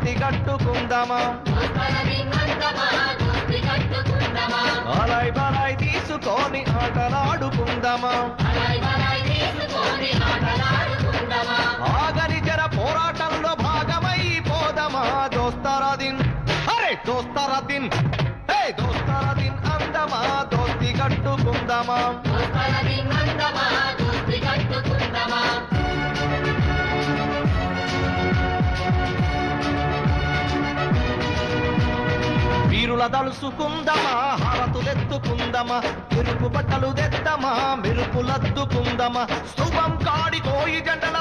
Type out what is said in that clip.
దోస్తి కట్టుకుందామా అలాయ్ బలాయ్ తీసుకొని ఆటలాడుకుందామా ఆగని జర పోరాటంలో భాగమైపోదామా దోస్తారాదిన్ అరే దోస్తారాదిన్ దోస్తారాదిన్ అందమా దోస్తి కట్టుకుందామా వీరుల దలుసుకుందమా హారతులెత్తుకుందమా ఎరుపు బట్టలు తెద్దమా మెరుపులద్దుకుందమా స్తూపం కాడికోయి జంటల